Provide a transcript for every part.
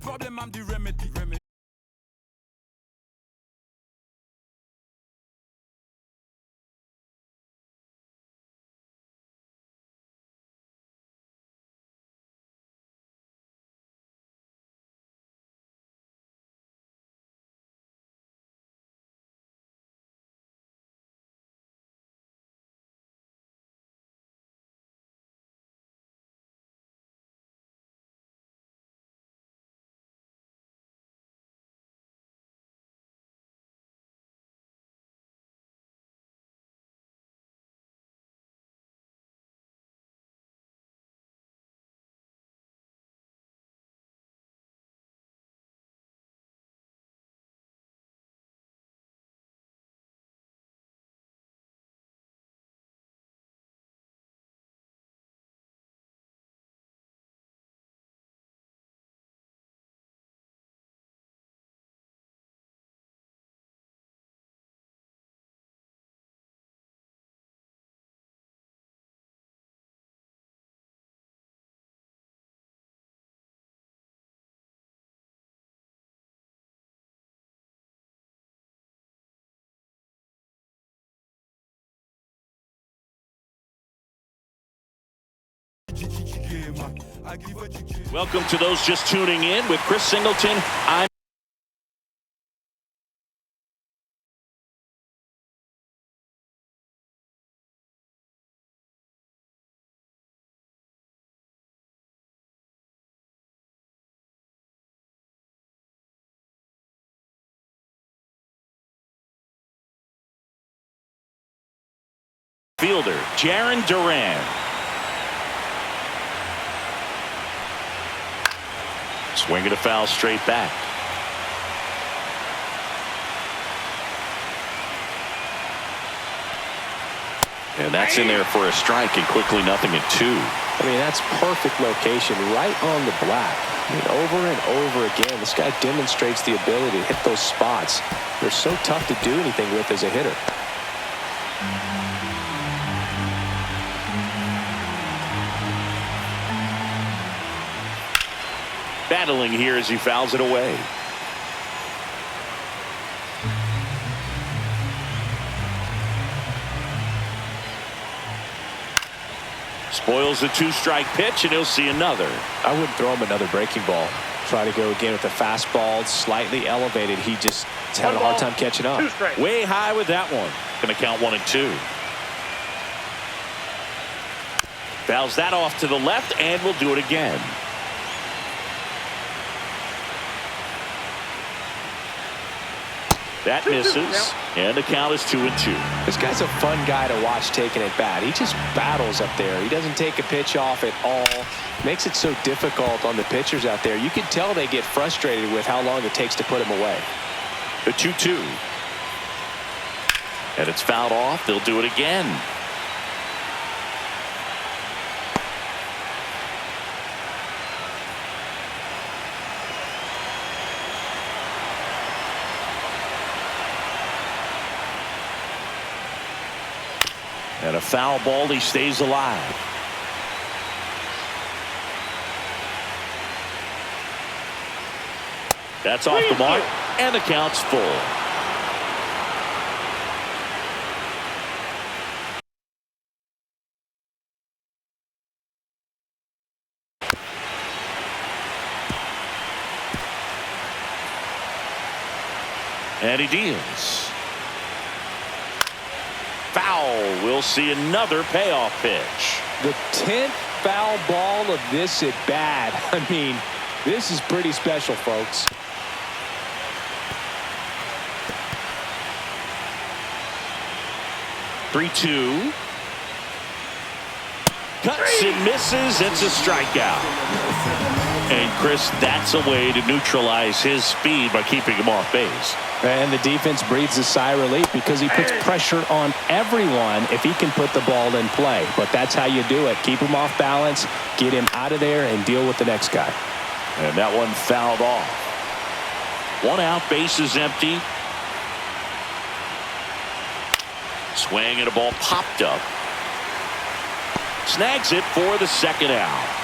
problem, I'm the remedy. Welcome to those just tuning in with Chris Singleton. I'm fielder Jaron Duran. Swing and a foul straight back. And that's in there for a strike, and quickly 0-2. I mean, that's perfect location right on the black. I mean, over and over again, this guy demonstrates the ability to hit those spots. They're so tough to do anything with as a hitter. Battling here as he fouls it away. Spoils the 2-strike pitch, and he'll see another. I wouldn't throw him another breaking ball. Try to go again with the fastball, slightly elevated. He just is having a hard time catching up. Way high with that one. Going to count 1-2. Fouls that off to the left, and will do it again. That misses, and the count is 2-2. This guy's a fun guy to watch taking at bat. He just battles up there. He doesn't take a pitch off at all. Makes it so difficult on the pitchers out there. You can tell they get frustrated with how long it takes to put him away. The 2-2. And it's fouled off. They'll do it again. And a foul ball, he stays alive. That's off the mark, and the count's full. And he deals. Foul. We'll see another payoff pitch. The 10th foul ball of this at bat. I mean, this is pretty special, folks. Three-two. Cuts and misses. It's a strikeout. And Chris, that's a way to neutralize his speed by keeping him off base. And the defense breathes a sigh of relief because he puts pressure on everyone if he can put the ball in play. But that's how you do it. Keep him off balance, get him out of there, and deal with the next guy. And that one fouled off. 1 out, base is empty. Swing and a ball popped up. Snags it for the 2nd out.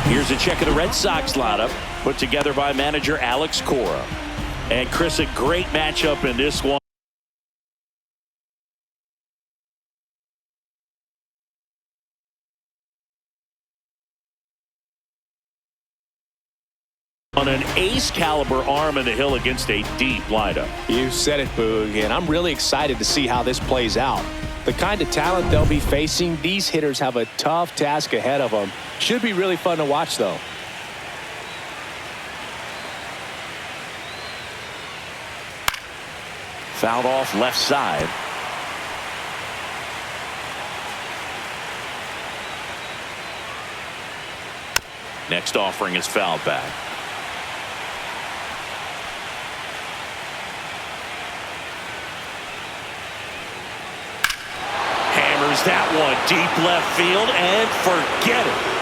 Here's a check of the Red Sox lineup put together by manager Alex Cora. And Chris, a great matchup in this one. On an ace caliber arm in the hill against a deep lineup. You said it, Boog, and I'm really excited to see how this plays out. The kind of talent they'll be facing, these hitters have a tough task ahead of them. Should be really fun to watch, though. Fouled off left side. Next offering is fouled back. Hammers that one deep left field and forget it.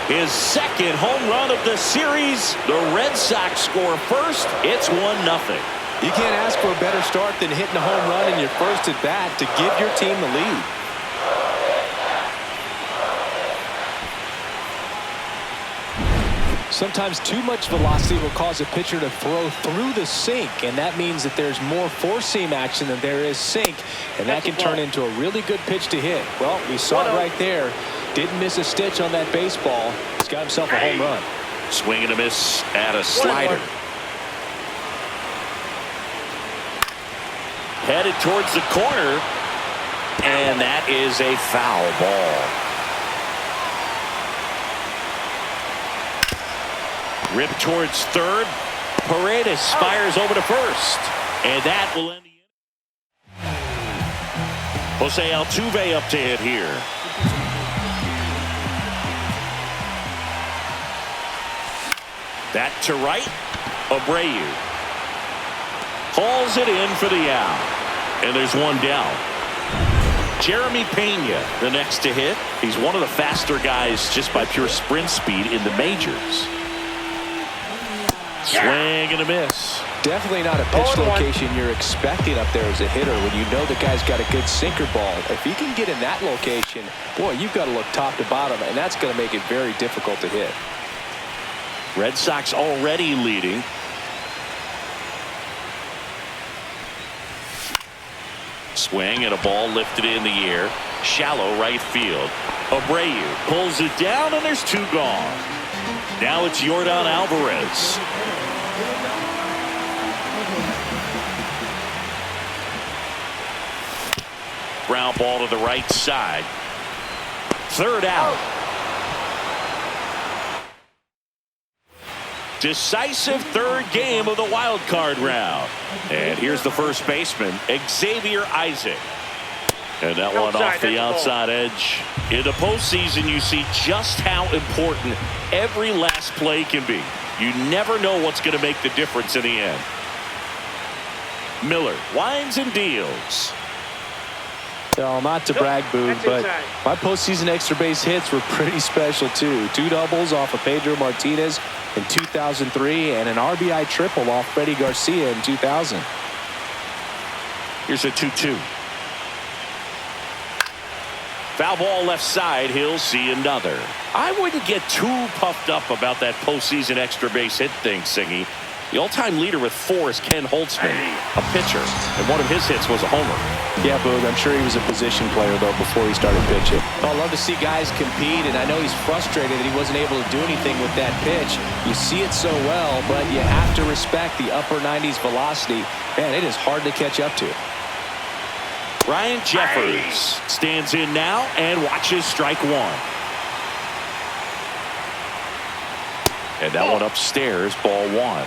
His second home run of the series. The Red Sox score first. It's 1-0. You can't ask for a better start than hitting a home run in your first at bat to give your team the lead. Sometimes too much velocity will cause a pitcher to throw through the sink, and that means that there's more four-seam action than there is sink, and that can turn into a really good pitch to hit. Well, we saw it right there. Didn't miss a stitch on that baseball. He's got himself a home run. Swing and a miss at a slider. Headed towards the corner, and that is a foul ball. Rip towards third. Paredes fires over to first. And that will end the inning. Jose Altuve up to hit here. That to right. Abreu. Hauls it in for the out. And there's one down. Jeremy Pena, the next to hit. He's one of the faster guys just by pure sprint speed in the majors. Swing and a miss. Definitely not a pitch location you're expecting up there as a hitter when you know the guy's got a good sinker ball. If he can get in that location, boy, you've got to look top to bottom, and that's going to make it very difficult to hit. Red Sox already leading. Swing and a ball lifted in the air. Shallow right field. Abreu pulls it down, and there's two gone. Now it's Yordan Alvarez. Ground ball to the right side. Third out. Decisive third game of the wild card round. And here's the first baseman, Xavier Isaac. And that one off the outside edge. In the postseason, you see just how important every last play can be. You never know what's going to make the difference in the end. Miller winds and deals. Well, not to brag, Boog, but my postseason extra base hits were pretty special, too. 2 doubles off of Pedro Martinez in 2003 and an RBI triple off Freddie Garcia in 2000. Here's a 2-2. Foul ball left side. He'll see another. I wouldn't get too puffed up about that postseason extra base hit thing, Singy. The all-time leader with 4 is Ken Holtzman, a pitcher, and one of his hits was a homer. Yeah, Boog, I'm sure he was a position player, though, before he started pitching. I love to see guys compete, and I know he's frustrated that he wasn't able to do anything with that pitch. You see it so well, but you have to respect the upper 90s velocity. Man, it is hard to catch up to. Ryan Jeffers stands in now and watches strike one. And that one upstairs, ball one.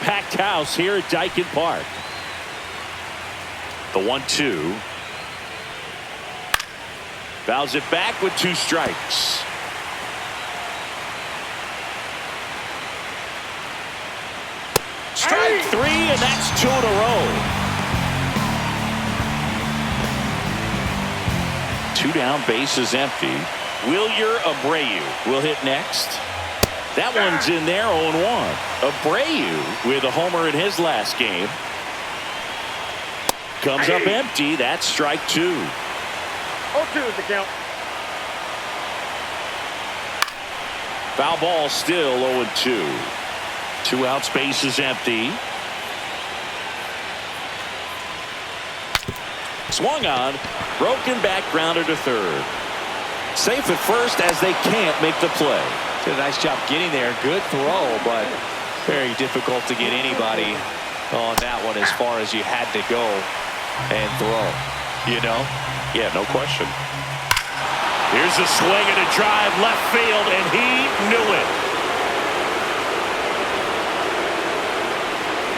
Packed house here at Dyken Park. The 1-2. Fouls it back with 2 strikes. Strike 3, and that's 2 in a row. 2 down, bases empty. Wilyer Abreu will hit next. That one's in there, 0-1. Abreu with a homer in his last game. Comes up empty. That's strike 2. 0-2 is the count. Foul ball, still 0-2. 2 outs, base is empty. Swung on, broken back, grounded to third. Safe at first as they can't make the play. Did a nice job getting there. Good throw, but very difficult to get anybody on that one as far as you had to go and throw. You know? Yeah, no question. Here's a swing and a drive left field, and he knew it.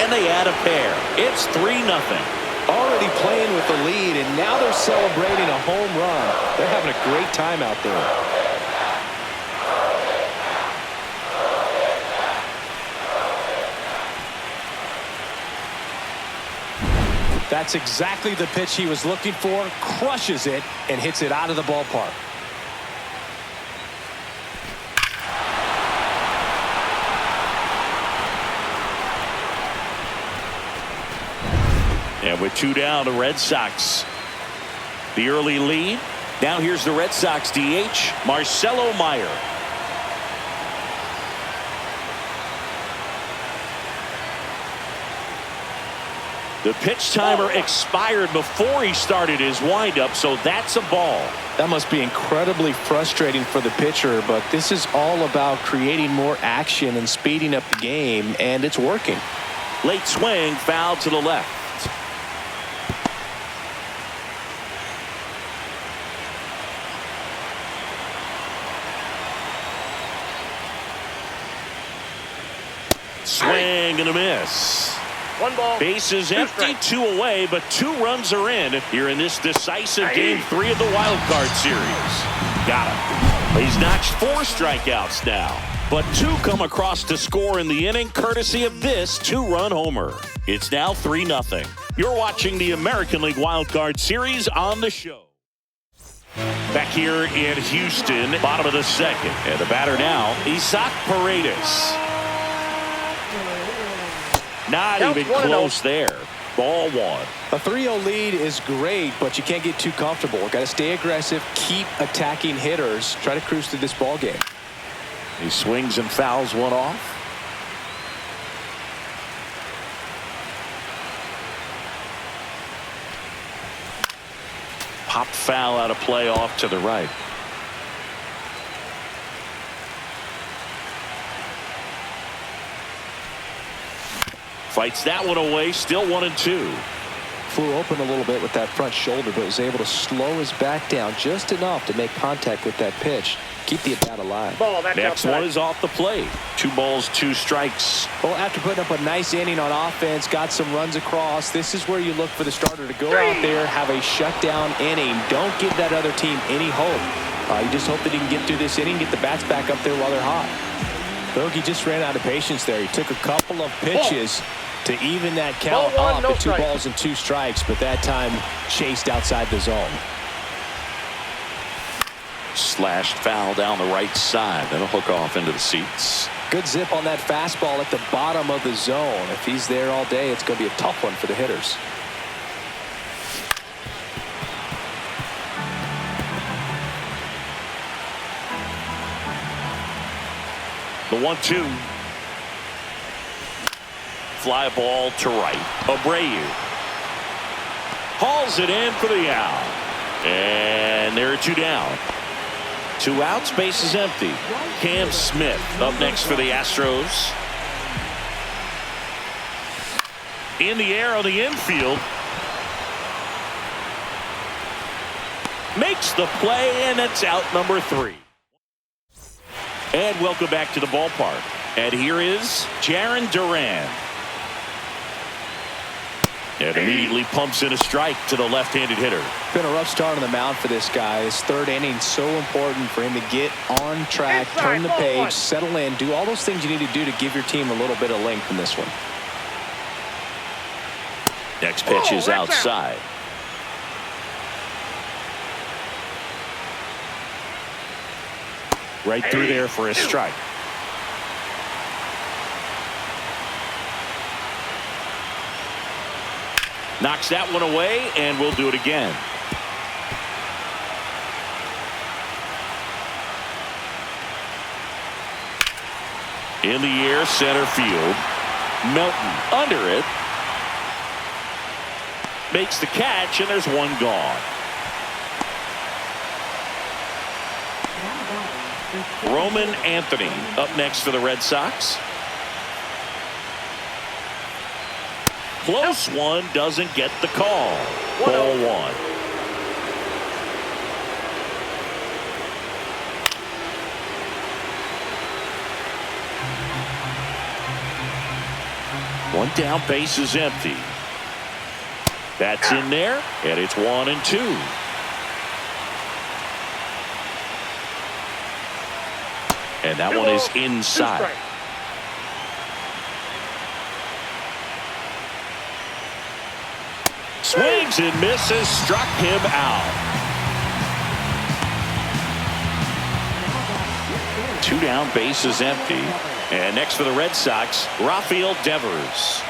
And they add a pair. It's 3-0. Already playing with the lead, and now they're celebrating a home run. They're having a great time out there. That's exactly the pitch he was looking for. Crushes it and hits it out of the ballpark. And with 2 down, the Red Sox, the early lead. Now here's the Red Sox DH, Marcelo Meyer. The pitch timer expired before he started his windup, so that's a ball. That must be incredibly frustrating for the pitcher, but this is all about creating more action and speeding up the game, and it's working. Late swing, foul to the left. Swing and a miss. 1 ball. Base is empty, 2 away, but 2 runs are in here in this decisive game 3 of the wild card series. Got him. He's notched 4 strikeouts now, but 2 come across to score in the inning courtesy of this 2-run homer. It's now 3-0. You're watching the American League Wild Card Series on the show. Back here in Houston, bottom of the second, and the batter now, Isaac Paredes. Not even close there. Ball 1. A 3-0 lead is great, but you can't get too comfortable. Got to stay aggressive, keep attacking hitters, try to cruise through this ball game. He swings and fouls one off. Pop foul out of play off to the right. Fights that one away, still 1-2. Flew open a little bit with that front shoulder, but was able to slow his back down just enough to make contact with that pitch. Keep the at-bat alive. Ball, next one is off the plate. 2 balls, 2 strikes. Well, after putting up a nice inning on offense, got some runs across, this is where you look for the starter to go out there, have a shutdown inning. Don't give that other team any hope. You just hope that he can get through this inning, get the bats back up there while they're hot. Bogey just ran out of patience there. He took a couple of pitches to even that count up at 2 balls and 2 strikes, but that time chased outside the zone. Slashed foul down the right side. That'll hook off into the seats. Good zip on that fastball at the bottom of the zone. If he's there all day, it's going to be a tough one for the hitters. The 1-2. Fly ball to right. Abreu hauls it in for the out. And there are 2 down. 2 outs, base is empty. Cam Smith up next for the Astros. In the air on the infield. Makes the play, and it's out number 3. And welcome back to the ballpark. And here is Jarren Duran. And immediately pumps in a strike to the left-handed hitter. Been a rough start on the mound for this guy. His 3rd inning, so important for him to get on track, turn the page, settle in, do all those things you need to do to give your team a little bit of length in this one. Next pitch is outside. Right through there for a strike. Knocks that one away, and we'll do it again. In the air, center field. Melton under it. Makes the catch, and there's one gone. Roman Anthony up next for the Red Sox. Close one, doesn't get the call. Ball one. One down, base is empty. That's in there, and it's 1-2. And that one is inside. Swings and misses, struck him out. 2 down, base is empty. And next for the Red Sox, Rafael Devers.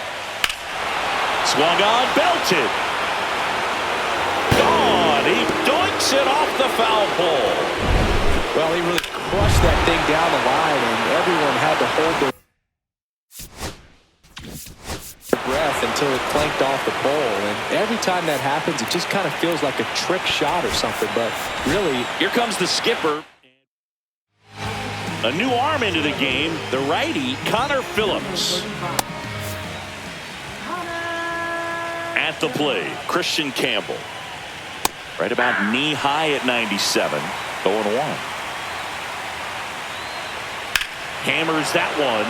Swung on, belted. Gone. He doinks it off the foul pole. Well, he really crushed that thing down the line, and everyone had to hold their breath until it clanked off the pole. And every time that happens, it just kind of feels like a trick shot or something. But really, here comes the skipper. A new arm into the game, the righty, Connor Phillips. At the plate, Christian Campbell. Right about knee high at 97, 0-1. Hammers that one,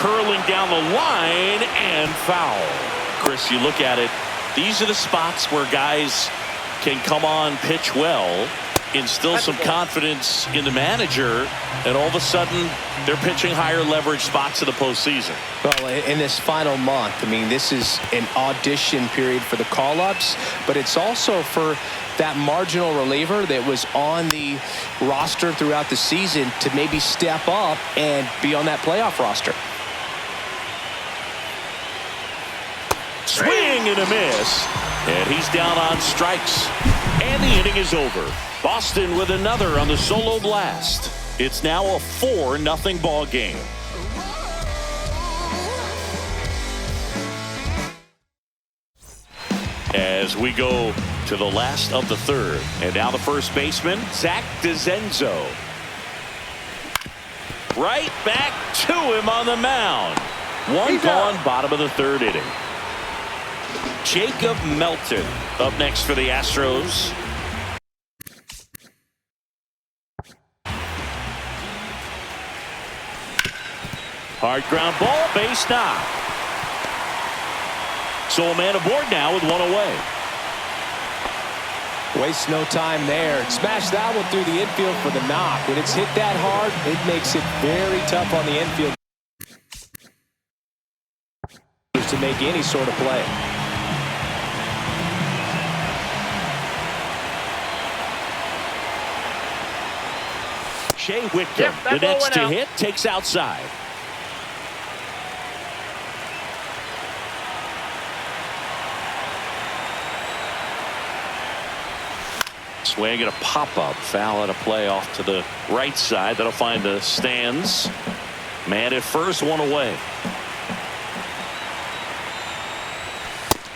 curling down the line, and foul. Chris, you look at it, these are the spots where guys can come on, pitch well, instill some confidence in the manager, and all of a sudden they're pitching higher leverage spots in the postseason. Well, in this final month, I mean, this is an audition period for the call-ups, but it's also for that marginal reliever that was on the roster throughout the season to maybe step up and be on that playoff roster. Swing and a miss, and he's down on strikes, and the inning is over. Boston with another on the solo blast. It's now a 4-0 ball game. As we go to the last of the third, and now the first baseman, Zach DeZenzo. Right back to him on the mound. One gone, bottom of the third inning. Jacob Melton up next for the Astros. Hard ground ball, base knock. So a man aboard now with one away. Wastes no time there. Smash that one through the infield for the knock. When it's hit that hard, it makes it very tough on the infield to make any sort of play. Shea Whitcomb, the next to hit, takes outside. Swing and a pop-up foul at a play off to the right side. That'll find the stands. Man at first, one away.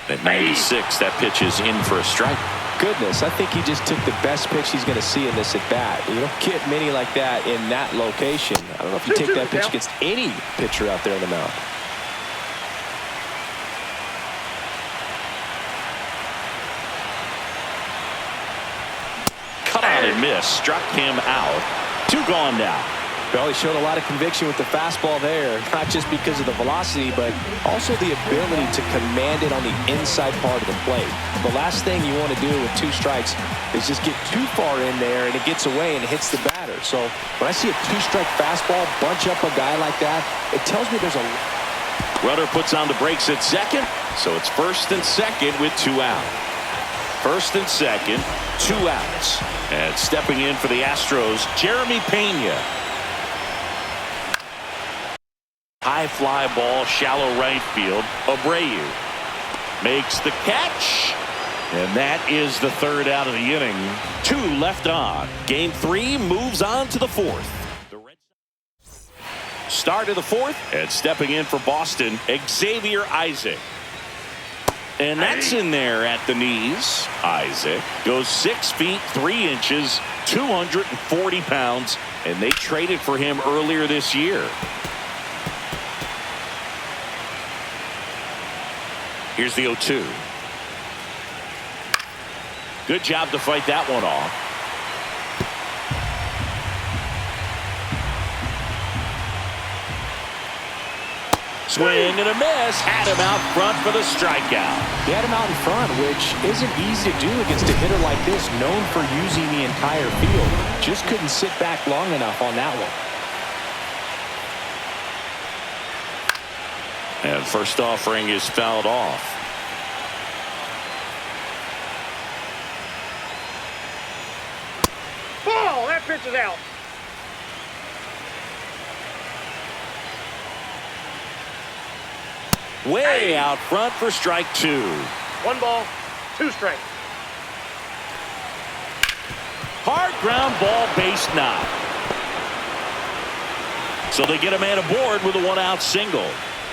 At 96, that pitch is in for a strike. Goodness, I think he just took the best pitch he's going to see in this at bat. You don't get many like that in that location. I don't know if you take that pitch against any pitcher out there on the mound. Cut on and miss, struck him out. 2 gone now. Well, he showed a lot of conviction with the fastball there, not just because of the velocity, but also the ability to command it on the inside part of the plate. The last thing you want to do with 2 strikes is just get too far in there and it gets away and it hits the batter. So when I see a 2-strike fastball bunch up a guy like that, it tells me there's a... Runner puts on the brakes at second, so it's first and second with 2 out. First and second, 2 outs. And stepping in for the Astros, Jeremy Pena. High fly ball, shallow right field. Abreu. makes the catch. And that is the third out of the inning. 2 left on. Game 3 moves on to the 4th. Start of the 4th, and stepping in for Boston, Xavier Isaac. And that's in there at the knees. Isaac goes 6 feet 3 inches, 240 pounds, and they traded for him earlier this year. Here's the 0-2. Good job to fight that one off. Swing and a miss. Had him out front for the strikeout. He had him out in front, which isn't easy to do against a hitter like this, known for using the entire field. Just couldn't sit back long enough on that one. And first offering is fouled off. Ball! That pitch is out. Way out front for strike 2. 1 ball, 2 strikes. Hard ground ball, base knock. So they get a man aboard with a 1-out single.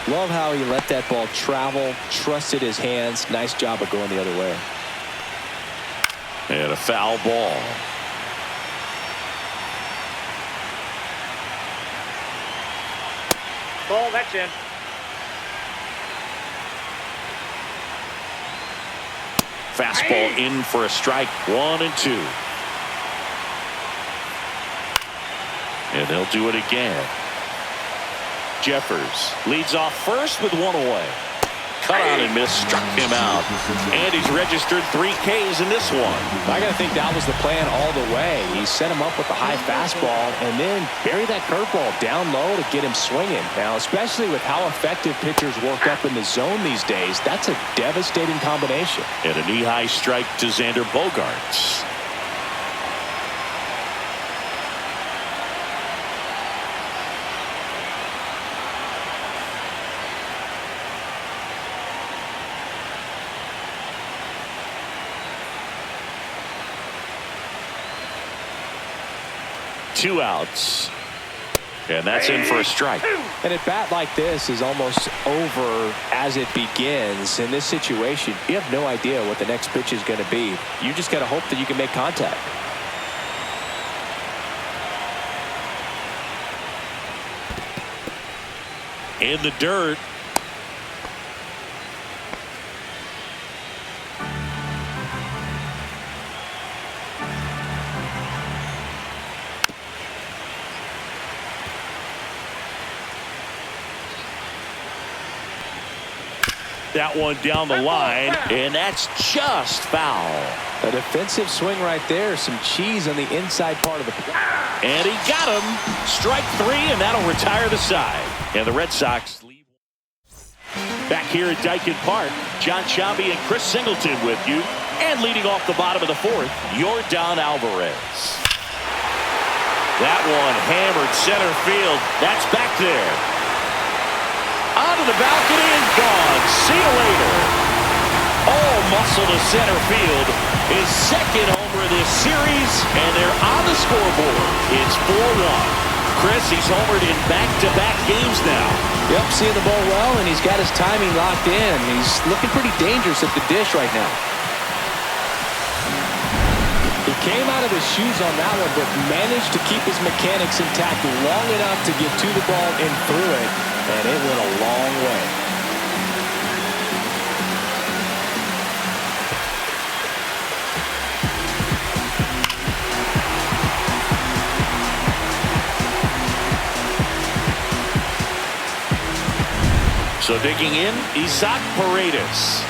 Love how he let that ball travel, trusted his hands. Nice job of going the other way. And a foul ball. Ball, that's in. Fastball in for a strike. 1 and 2. And they'll do it again. Jeffers leads off first with 1 away. Cut on and miss, struck him out. And he's registered 3 Ks in this one. I got to think that was the plan all the way. He set him up with a high fastball and then bury that curveball down low to get him swinging. Now, especially with how effective pitchers work up in the zone these days, that's a devastating combination. And a knee-high strike to Xander Bogaerts. Two outs. And that's in for a strike. And at bat like this is almost over as it begins. In this situation, you have no idea what the next pitch is going to be. You just got to hope that you can make contact. In the dirt. That one down the line, and that's just foul. A defensive swing right there. Some cheese on the inside part of the plate. And he got him. Strike 3, and that'll retire the side. And the Red Sox leave. Back here at Dyken Park, John Sciambi and Chris Singleton with you. And leading off the bottom of the 4th, Yordan Alvarez. That one hammered center field. That's back there. Onto the balcony and gone. See you later. All muscle to center field. His second homer this series, and they're on the scoreboard. It's 4-1. Chris, he's homered in back-to-back games now. Yep, seeing the ball well, and he's got his timing locked in. He's looking pretty dangerous at the dish right now. He came out of his shoes on that one, but managed to keep his mechanics intact long enough to get to the ball and through it, and it went a long way. So digging in, Isaac Paredes.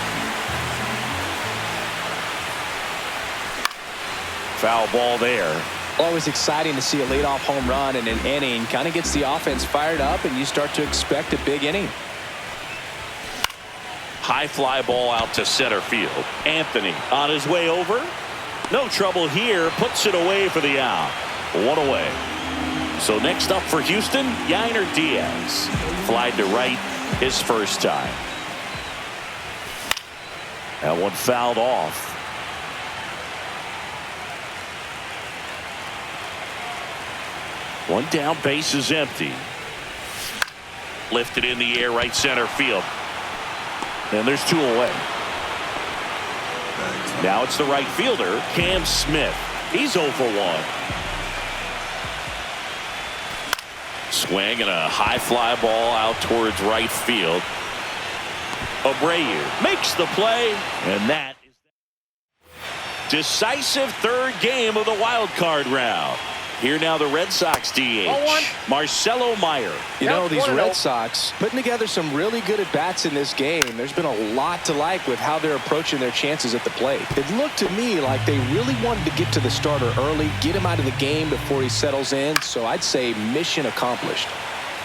Foul ball there. Always exciting to see a leadoff home run in an inning. Kind of gets the offense fired up, and you start to expect a big inning. High fly ball out to center field. Anthony on his way over. No trouble here. Puts it away for the out. 1 away. So next up for Houston, Yainer Diaz. Flied to right his first time. That one fouled off. One down, base is empty. Lifted in the air, right center field. And there's 2 away. Now it's the right fielder, Cam Smith. He's 0 for 1. Swing and a high fly ball out towards right field. Abreu makes the play, and that is decisive third game of the wild card round. Here now the Red Sox DH, Marcelo Meyer. You know, these Red Sox putting together some really good at-bats in this game. There's been a lot to like with how they're approaching their chances at the plate. It looked to me like they really wanted to get to the starter early, get him out of the game before he settles in. So I'd say mission accomplished.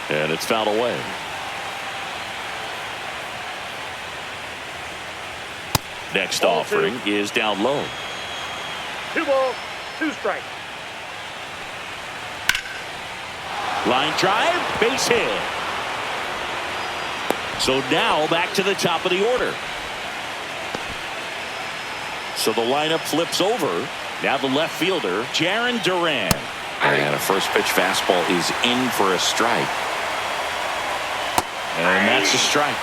And it's fouled away. Next offering is down low. 2 balls, 2 strikes. Line drive, base hit. So now back to the top of the order. So the lineup flips over. Now the left fielder, Jarren Duran. And a first pitch fastball is in for a strike. And that's a strike.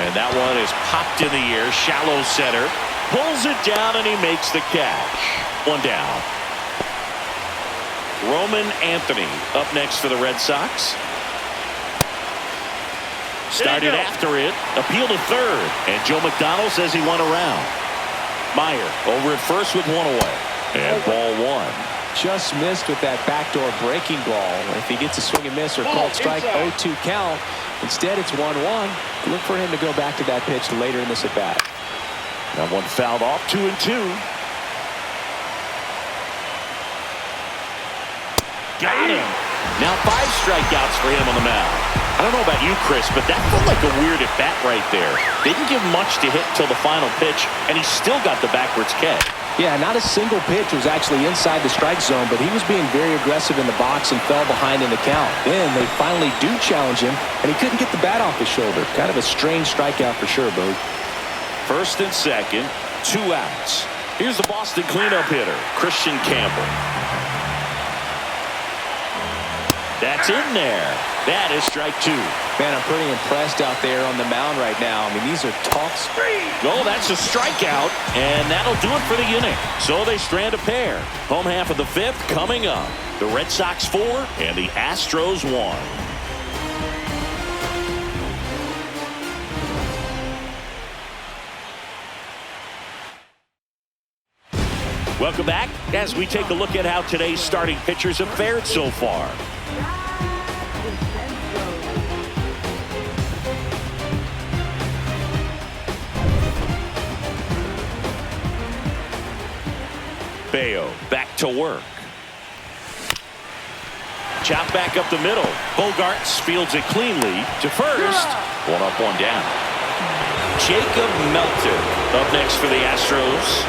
And that one is popped in the air, shallow center. Pulls it down and he makes the catch. 1 down. Roman Anthony up next for the Red Sox. Started after it. Appeal to third. And Joe McDonald says he won around. Meyer over at first with 1 away. And ball 1. Just missed with that backdoor breaking ball. If he gets a swing and miss or called strike, 0-2 count. Instead, it's 1-1. Look for him to go back to that pitch later in this at bat. That one fouled off. 2-2. Got him. Now 5 strikeouts for him on the mound. I don't know about you, Chris, but that felt like a weird at bat right there. Didn't give much to hit till the final pitch, and he still got the backwards catch. Yeah, not a single pitch was actually inside the strike zone, but he was being very aggressive in the box and fell behind in the count. Then they finally do challenge him, and he couldn't get the bat off his shoulder. Kind of a strange strikeout for sure, Bo. First and second, 2 outs. Here's the Boston cleanup hitter, Christian Campbell. That's in there. That is strike 2. Man, I'm pretty impressed out there on the mound right now. I mean, these are tough. Oh, that's a strikeout, and that'll do it for the inning. So they strand a pair. Home half of the 5th coming up. The Red Sox 4 and the Astros 1. Welcome back as we take a look at how today's starting pitchers have fared so far. Bayo back to work. Chop back up the middle. Bogarts fields it cleanly to first. 1 up, 1 down. Jacob Melton up next for the Astros.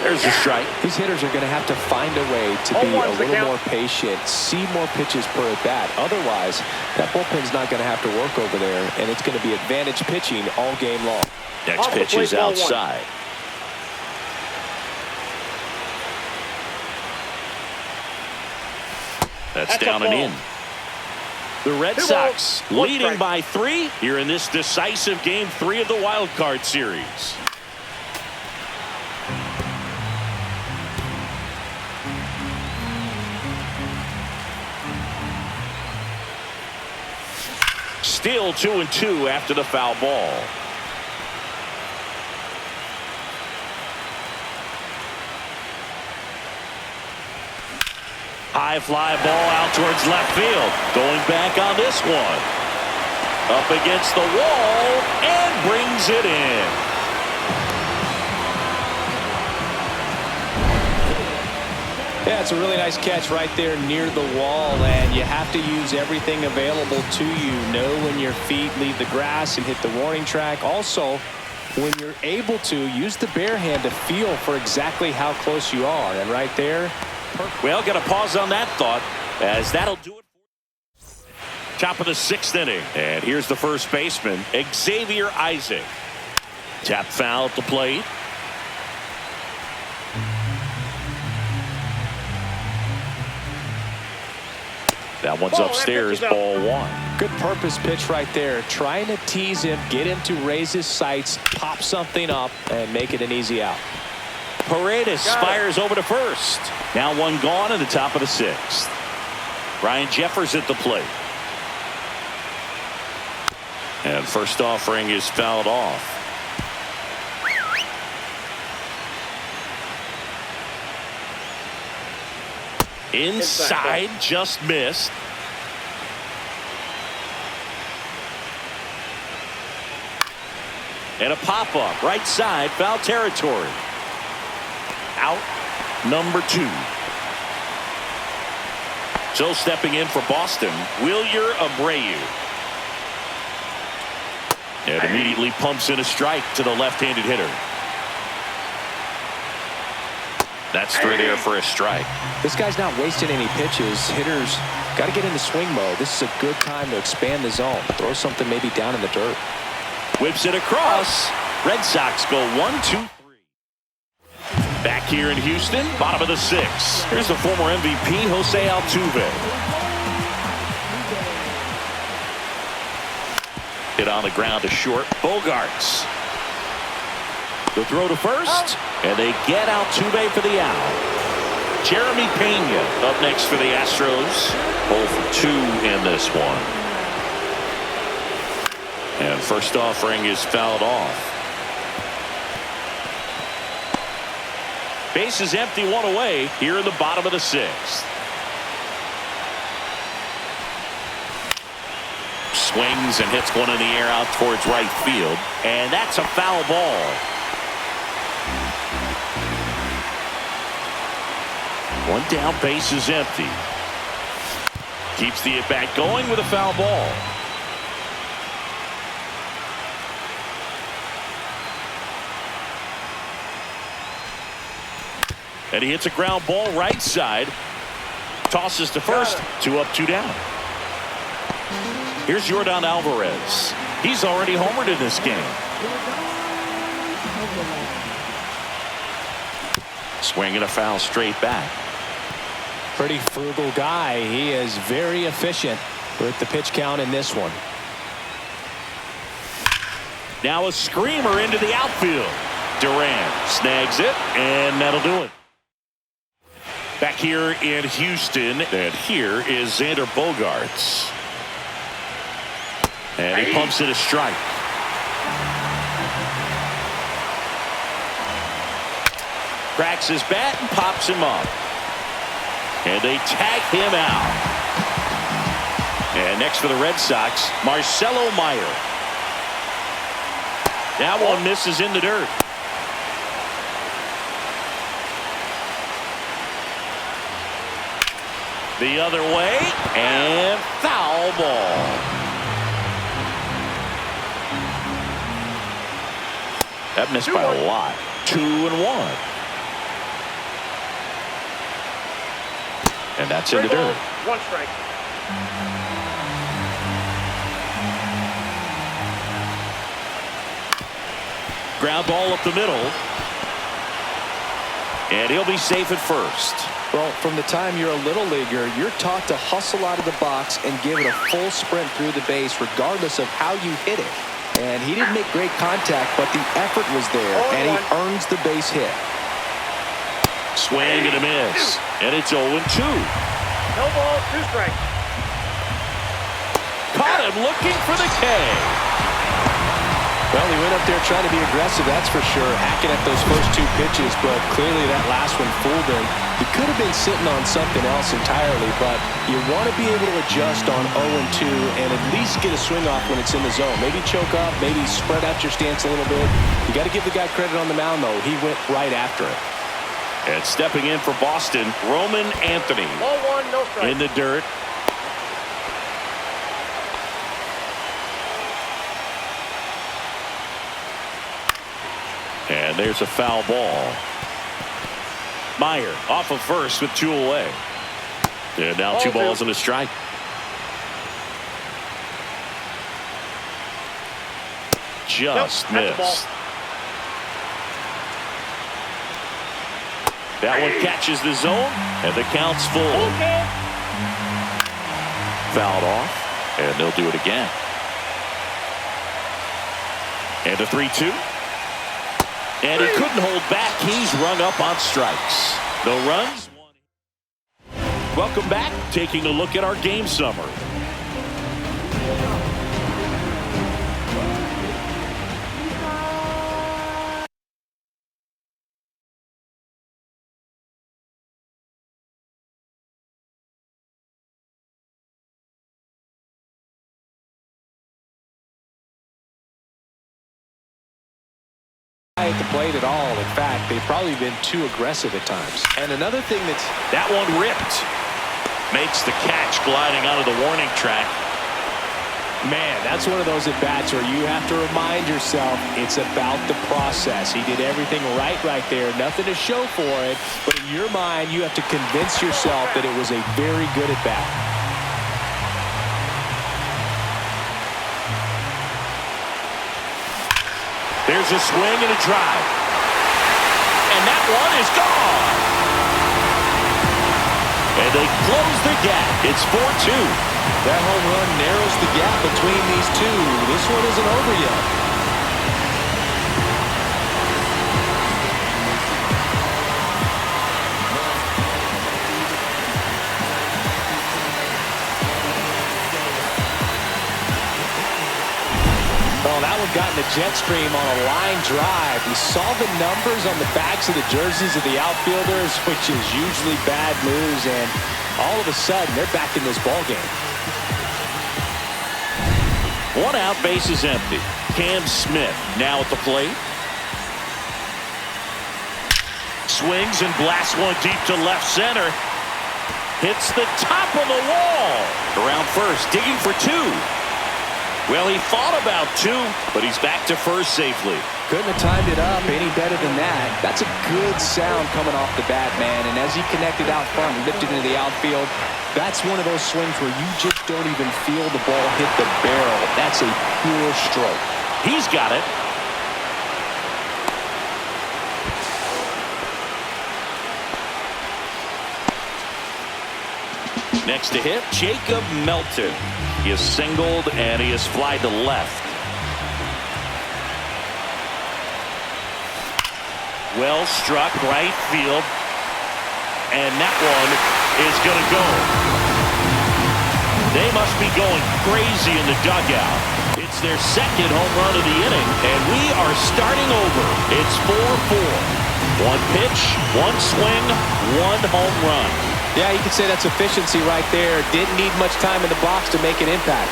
There's a strike. These hitters are going to have to find a way to be a little more patient, see more pitches per at bat. Otherwise, that bullpen's not going to have to work over there, and it's going to be advantage pitching all game long. Next pitch is outside. That's down and in. The Red Sox leading by 3 here in this decisive game 3 of the wild card series. Still 2-2 after the foul ball. High fly ball out towards left field. Going back on this one. Up against the wall and brings it in. Yeah, it's a really nice catch right there near the wall, and you have to use everything available to you. Know when your feet leave the grass and hit the warning track. Also, when you're able to, use the bare hand to feel for exactly how close you are. And right there, well, got to pause on that thought. as that'll do it. Top of the 6th inning. And here's the first baseman, Xavier Isaac. Tap foul at the plate. That one's upstairs, ball 1. Good purpose pitch right there. Trying to tease him, get him to raise his sights, pop something up, and make it an easy out. Paredes fires over to first. Now one gone in the top of the 6th. Ryan Jeffers at the plate. And first offering is fouled off. Inside, just missed. And a pop-up, right side, foul territory. Out number 2. So stepping in for Boston, Wilyer Abreu. And immediately pumps in a strike to the left-handed hitter. That's through there for a strike. This guy's not wasting any pitches. Hitters got to get into swing mode. This is a good time to expand the zone. Throw something maybe down in the dirt. Whips it across. Red Sox go 1-2-3. Back here in Houston, bottom of the 6th. Here's the former MVP, Jose Altuve. Hit on the ground to short. Bogarts. The throw to first, and they get Altuve for the out. Jeremy Pena up next for the Astros. 0 for 2 in this one. And first offering is fouled off. Base is empty, 1 away here in the bottom of the 6th. Swings and hits one in the air out towards right field. And that's a foul ball. One down, base is empty. Keeps the at-bat going with a foul ball. And he hits a ground ball right side. Tosses to first. 2 up, 2 down. Here's Yordan Alvarez. He's already homered in this game. Swing and a foul straight back. Pretty frugal guy. He is very efficient with the pitch count in this one. Now a screamer into the outfield. Durant snags it, and that'll do it. Back here in Houston, and here is Xander Bogaerts. And he pumps it a strike. Cracks his bat and pops him up. And they tag him out. And next for the Red Sox, Marcelo Meyer. That one misses in the dirt. The other way, and foul ball. That missed by a lot. 2-1. And that's in the dirt. 1 strike. Ground ball up the middle. And he'll be safe at first. Well, from the time you're a little leaguer, you're taught to hustle out of the box and give it a full sprint through the base regardless of how you hit it. And he didn't make great contact, but the effort was there, and he earns the base hit. Swing and a miss. And it's 0-2. No ball, 2 strikes. Caught him looking for the K. Well, he went up there trying to be aggressive, that's for sure, hacking at those first 2 pitches, but clearly that last one fooled him. He could have been sitting on something else entirely, but you want to be able to adjust on 0-2 and at least get a swing off when it's in the zone. Maybe choke up, maybe spread out your stance a little bit. You got to give the guy credit on the mound, though. He went right after it. And stepping in for Boston, Roman Anthony. Ball 1, no strike. In the dirt. And there's a foul ball. Meyer off of first with 2 away. And now Ball 2 two. balls and a strike. Just Nope, that's a ball. missed. That one catches the zone, and the count's full. Okay. Fouled off, and they'll do it again. And a 3-2. And he couldn't hold back. He's rung up on strikes. No runs. Welcome back. Taking a look at our game summary. At the plate at all. In fact, they've probably been too aggressive at times. And another thing That one ripped. Makes the catch gliding out of the warning track. man, that's one of those at-bats where you have to remind yourself it's about the process. He did everything right there. Nothing to show for it. But in your mind, you have to convince yourself that it was a very good at-bat. There's a swing and a drive. And that one is gone. And they close the gap. It's 4-2. That home run narrows the gap between these two. This one isn't over yet. Well, that one got in the jet stream on a line drive. We saw the numbers on the backs of the jerseys of the outfielders, which is usually bad news, and all of a sudden, they're back in this ballgame. 1 out, base is empty. Cam Smith now at the plate. Swings and blasts one deep to left center. Hits the top of the wall. Around first, digging for 2. Well, he thought about 2, but he's back to first safely. Couldn't have timed it up any better than that. That's a good sound coming off the bat, man. And as he connected out front and lifted into the outfield, that's one of those swings where you just don't even feel the ball hit the barrel. That's a pure stroke. He's got it. Next to hit, Jacob Melton. He is singled and he is flied to left. Well struck right field. And that one is going to go. They must be going crazy in the dugout. It's their second home run of the inning, and we are starting over. It's 4-4. 1 pitch, 1 swing, 1 home run. Yeah, you could say that's efficiency right there. Didn't need much time in the box to make an impact.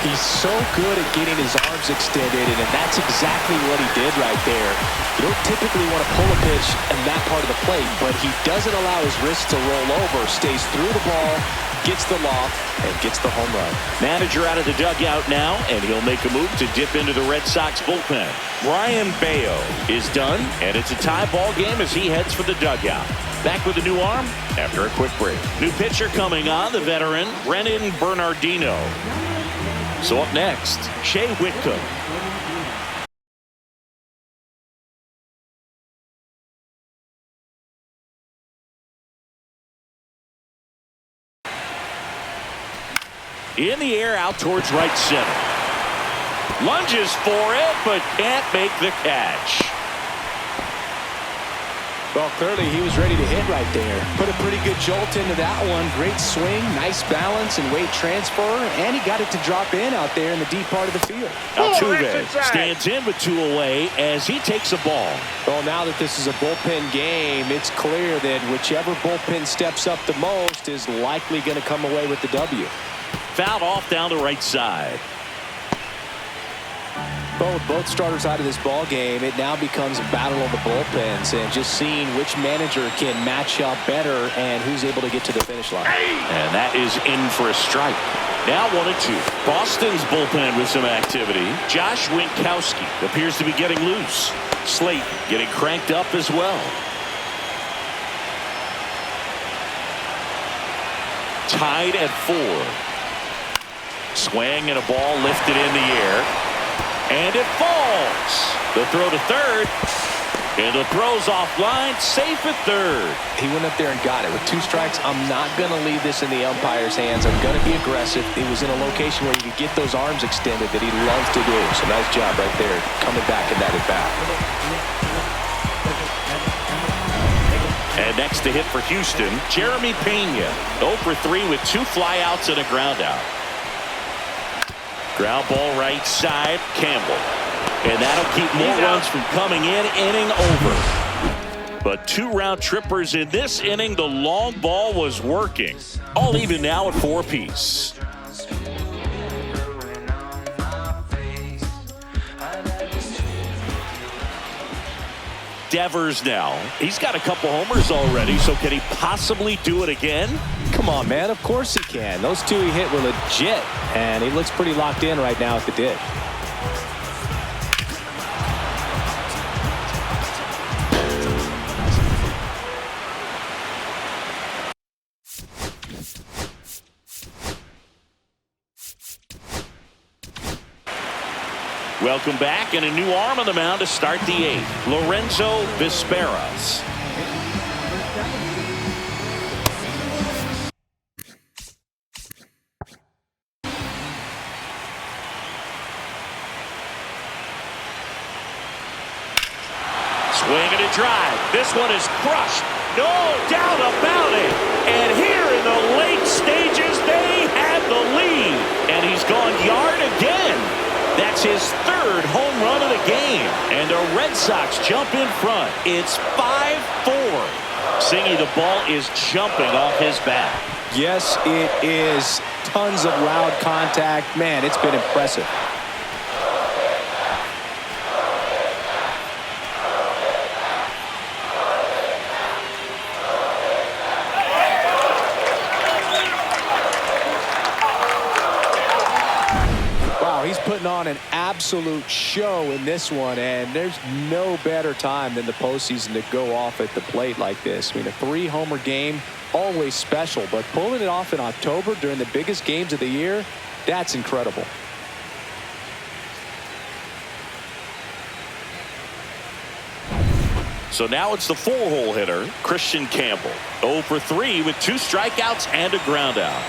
He's so good at getting his arms extended, and that's exactly what he did right there. You don't typically want to pull a pitch in that part of the plate, but he doesn't allow his wrist to roll over, stays through the ball, gets the loft, and gets the home run. Manager out of the dugout now, and he'll make a move to dip into the Red Sox bullpen. Brian Bayo is done, and it's a tie ball game as he heads for the dugout. Back with a new arm after a quick break. New pitcher coming on, the veteran, Brennan Bernardino. So up next, Shea Whitcomb. In the air out towards right center. Lunges for it, but can't make the catch. Well, clearly he was ready to hit right there. Put a pretty good jolt into that one. Great swing, nice balance and weight transfer, and he got it to drop in out there in the deep part of the field. Altuve stands in with 2 away as he takes a ball. Well, now that this is a bullpen game, it's clear that whichever bullpen steps up the most is likely going to come away with the W. Fouled off down the right side. But with both starters out of this ball game, it now becomes a battle of the bullpens and just seeing which manager can match up better and who's able to get to the finish line. And that is in for a strike. Now 1-2. Boston's bullpen with some activity. Josh Winkowski appears to be getting loose. Slayton getting cranked up as well. Tied at 4. Swing and a ball lifted in the air. And it falls. The throw to third. And the throw's offline, safe at third. He went up there and got it. With 2 strikes, I'm not going to leave this in the umpire's hands. I'm going to be aggressive. It was in a location where he could get those arms extended that he loves to do. So nice job right there, coming back in that at-bat. And next to hit for Houston, Jeremy Pena. 0 for 3 with 2 flyouts and a ground out. Ground ball right side, Campbell. And that'll keep more runs from coming in. Inning over. But 2 round trippers in this inning. The long ball was working. All even now at 4 apiece. Devers now. He's got a couple homers already, so can he possibly do it again? Come on, man. Of course he can. Those 2 he hit were legit, and he looks pretty locked in right now at the dig. Welcome back, and a new arm on the mound to start the 8th. Lorenzo Visperas. Swing and a drive. This one is crushed. No doubt about it. And here in the late stages, they have the lead. And he's gone yard again. That's his 3rd home run of the game. And the Red Sox jump in front. It's 5-4. Singy, the ball is jumping off his bat. Yes, it is. Tons of loud contact. Man, it's been impressive. He's putting on an absolute show in this one, and there's no better time than the postseason to go off at the plate like this. I mean, a 3-homer game, always special, but pulling it off in October during the biggest games of the year, that's incredible. So now it's the 4-hole hitter, Christian Campbell. 0 for 3 with 2 strikeouts and a ground out.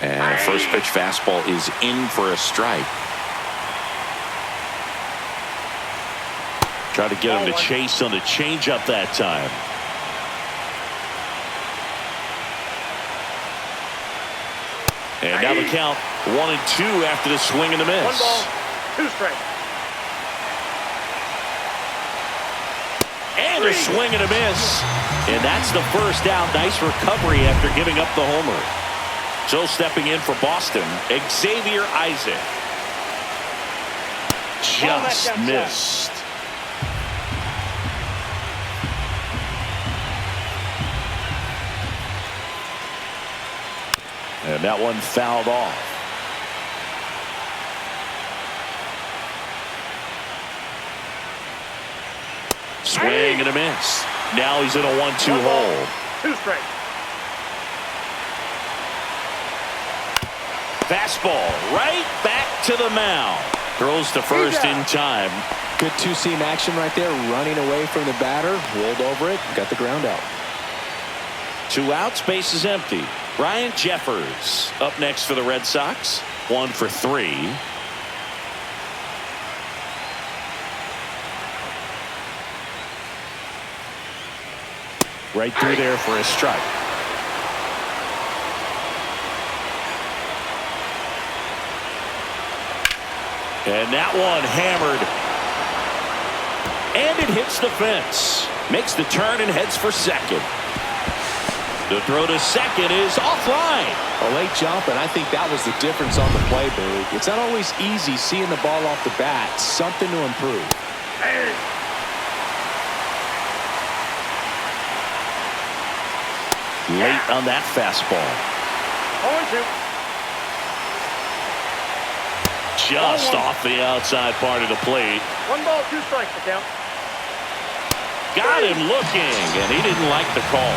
And first pitch fastball is in for a strike. Try to get him to chase on the changeup that time. And now the count 1-2 after the swing and a miss. 1 ball, 2 strikes. And a swing and a miss. And that's the first out. Nice recovery after giving up the homer. So stepping in for Boston, Xavier Isaac. Just missed. And that one fouled off. Swing and a miss. Now he's in a 1-2 hole. 2 strikes. Fastball right back to the mound. Throws to first in time. Good 2-seam action right there, running away from the batter, rolled over it, got the ground out. 2 outs, base is empty. Ryan Jeffers up next for the Red Sox. 1 for 3. Right through there for a strike. And that one hammered. And it hits the fence. Makes the turn and heads for second. The throw to second is offline. A late jump, and I think that was the difference on the play, Boog. It's not always easy seeing the ball off the bat. Something to improve. Late on that fastball. 0-2. Just off the outside part of the plate. 1 ball, 2 strikes to count. Got him looking, and he didn't like the call.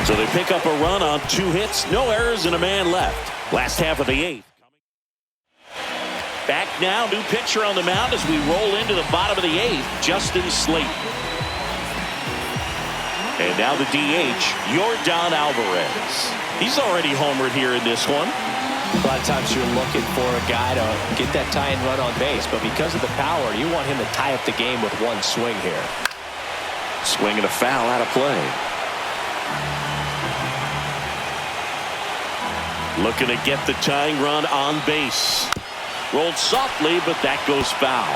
So they pick up a run on 2 hits, no errors, and a man left. Last half of the 8th. Back now, new pitcher on the mound as we roll into the bottom of the 8th, Justin Slate. And now the DH, Yordan Alvarez. He's already homered here in this one. A lot of times you're looking for a guy to get that tie-in run on base, but because of the power, you want him to tie up the game with 1 swing here. Swing and a foul out of play. Looking to get the tying run on base. Rolled softly, but that goes foul.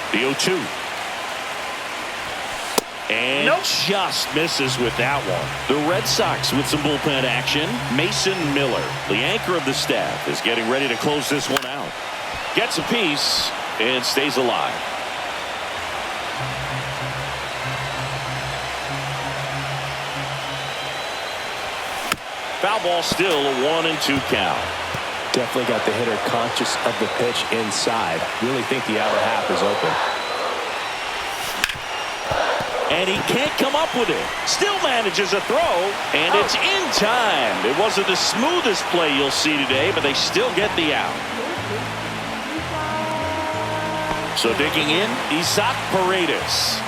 The 0-2. And just misses with that one. The Red Sox with some bullpen action. Mason Miller, the anchor of the staff, is getting ready to close this one out. Gets a piece and stays alive. Foul ball, still a 1-2 count. Definitely got the hitter conscious of the pitch inside. Really think the outer half is open. And he can't come up with it. Still manages a throw, and it's in time. It wasn't the smoothest play you'll see today, but they still get the out. So digging in, Isaac Paredes.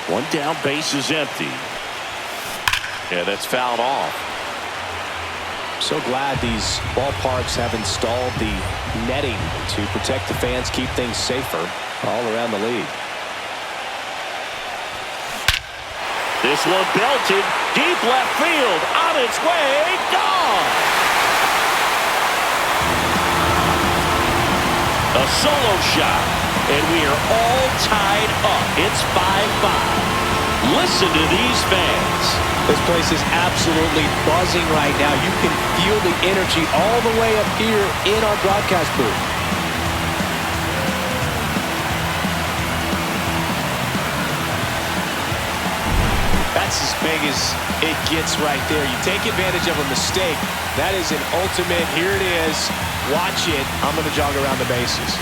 One down, base is empty. Yeah, that's fouled off. So glad these ballparks have installed the netting to protect the fans, keep things safer all around the league. This one belted deep left field, on its way, gone. A solo shot, and we are all tied up. It's 5-5. Listen to these fans. This place is absolutely buzzing right now. You can feel the energy all the way up here in our broadcast booth. That's as big as it gets right there. You take advantage of a mistake. That is an ultimate, here it is, watch it, I'm going to jog around the bases.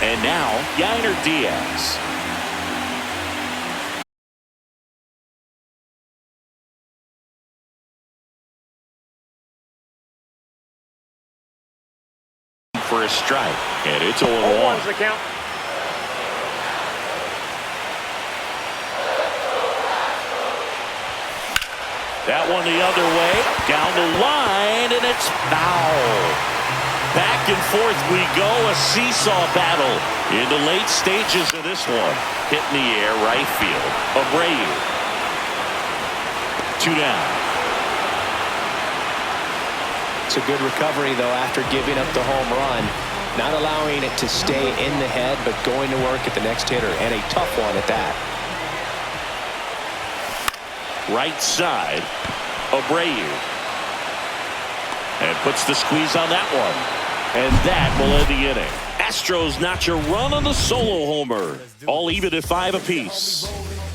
And now, Yainer Diaz. For a strike, and it's 0-1. 0-1's the count. That one the other way, down the line, and it's foul. Back and forth we go, a seesaw battle in the late stages of this one. Hit in the air, right field. Abreu. 2 down. It's a good recovery, though, after giving up the home run. Not allowing it to stay in the head, but going to work at the next hitter, and a tough one at that. Right side, Abreu. And puts the squeeze on that one. And that will end the inning. Astros notch a run on the solo homer. All even at 5 apiece.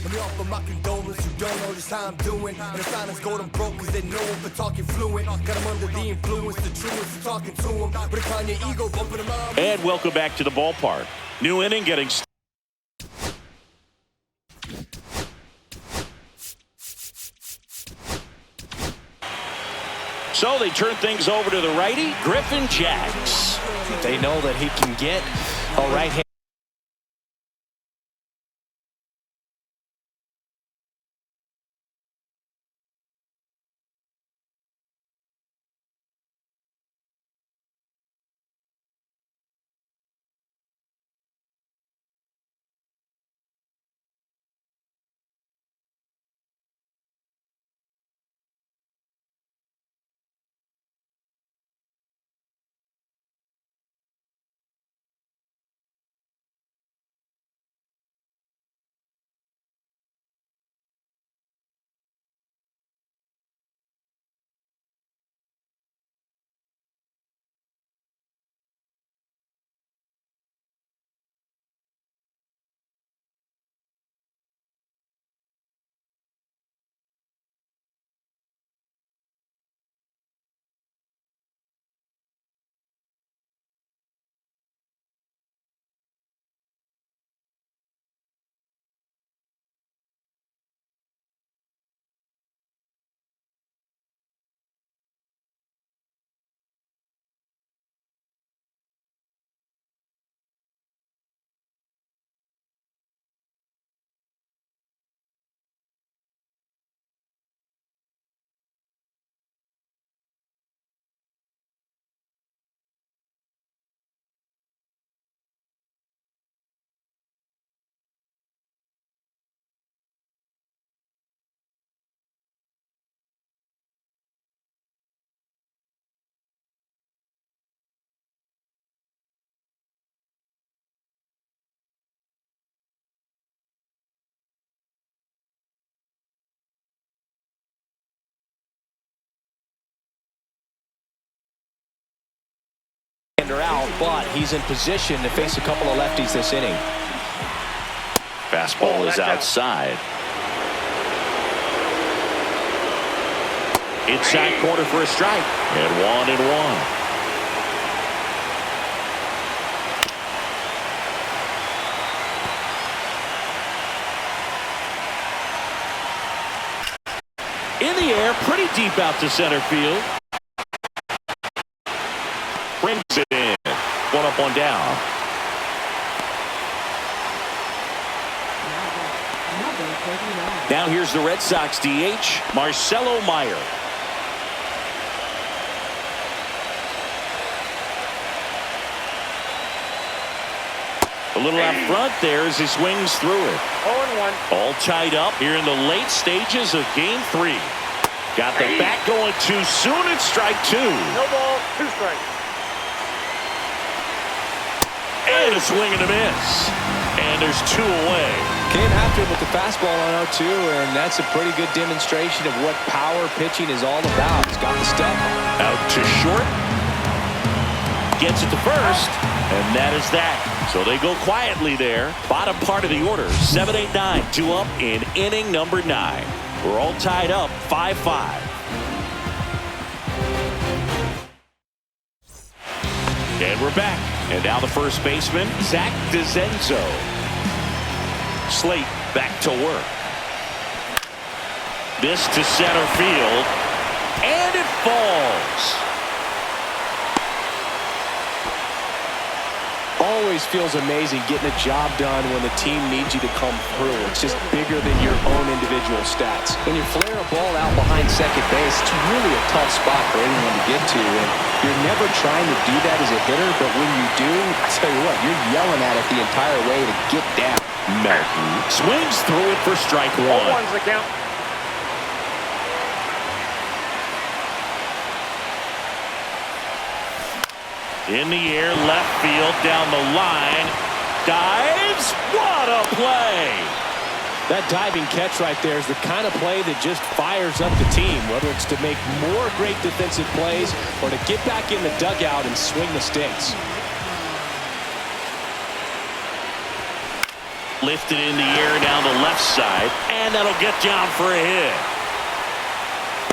Let me offer my condolence. You don't know just how I'm doing. And the silence gold, I'm broke because they know him for talking fluent. Got him under the influence, the truest, talking to him. But it's on your ego, bumping him out. And welcome back to the ballpark. New inning getting started. So they turn things over to the righty, Griffin Jax. They know that he can get a right hand. but he's in position to face a couple of lefties this inning. Fastball is outside. Inside corner for a strike. And 1-1. In the air, pretty deep out to center field. Brings it in. 1 up, 1 down. Now here's the Red Sox DH, Marcelo Meyer. A little out front there as he swings through it. 0-1. All tied up here in the late stages of Game 3. Got the bat going too soon. It's strike 2. No ball, 2 strikes. And a swing and a miss. And there's 2 away. Came after him with the fastball on 0-2, and that's a pretty good demonstration of what power pitching is all about. He's got the stuff. Out to short. Gets it to first. And that is that. So they go quietly there. Bottom part of the order. 7-8-9. 2 up in inning number 9. We're all tied up 5-5. And we're back. And now the first baseman, Zach DeZenzo. Slate back to work. This to center field. And it falls. Always feels amazing getting a job done when the team needs you to come through. It's just bigger than your own individual stats. When you flare a ball out behind second base, it's really a tough spot for anyone to get to. And you're never trying to do that as a hitter, but when you do, I tell you what, you're yelling at it the entire way to get down. Melton swings through it for strike 1. 0-1's the count. In the air, left field, down the line. Dives. What a play. That diving catch right there is the kind of play that just fires up the team, whether it's to make more great defensive plays or to get back in the dugout and swing the sticks. Lifted in the air down the left side, and that'll get down for a hit.